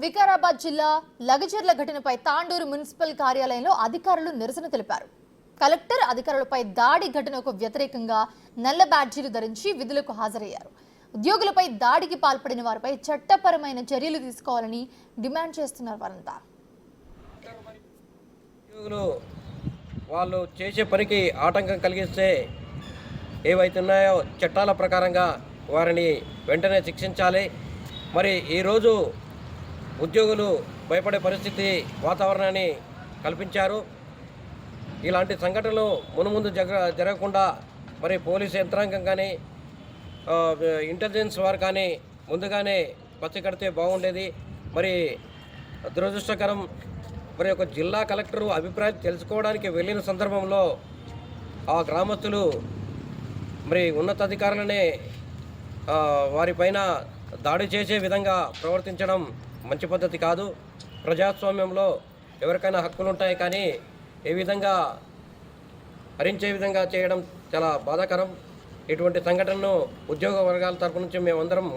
వికారాబాద్ జిల్లా లగచర్ల ఘటనపై తాండూరు మున్సిపల్ కార్యాలయంలో అధికారులు నిరసన తెలిపారు. కలెక్టర్ అధికారులపై దాడి ఘటనకు వ్యతిరేకంగా నల్ల బ్యాడ్జీలు ధరించి విధులకు హాజరయ్యారు. ఉద్యోగులపై దాడికి పాల్పడిన వారిపై చట్టపరమైన చర్యలు తీసుకోవాలని డిమాండ్ చేస్తున్నారు. వారంతా ఉద్యోగులు వాళ్ళు చేసే పనికి ఆటంకం కలిగిస్తే ఏవైతున్నాయో చట్టాల ప్రకారంగా వారిని వెంటనే శిక్షించాలి. మరి ఈరోజు ఉద్యోగులు భయపడే పరిస్థితి వాతావరణాన్ని కల్పించారు. ఇలాంటి సంఘటనలు మునుముందు జరగకుండా మరి పోలీసు యంత్రాంగం కానీ ఇంటెలిజెన్స్ వారు కానీ ముందుగానే పచ్చగడితే బాగుండేది. మరి దురదృష్టకరం, మరి ఒక జిల్లా కలెక్టరు అభిప్రాయం తెలుసుకోవడానికి వెళ్ళిన సందర్భంలో ఆ గ్రామస్తులు మరి ఉన్నతాధికారులనే వారిపైన దాడి చేసే విధంగా ప్రవర్తించడం మంచి పద్ధతి కాదు. ప్రజాస్వామ్యంలో ఎవరికైనా హక్కులు ఉంటాయి, కానీ ఏ విధంగా హరించే విధంగా చేయడం చాలా బాధాకరం. ఇటువంటి సంఘటనను ఉద్యోగ వర్గాల తరపు నుంచి మేమందరం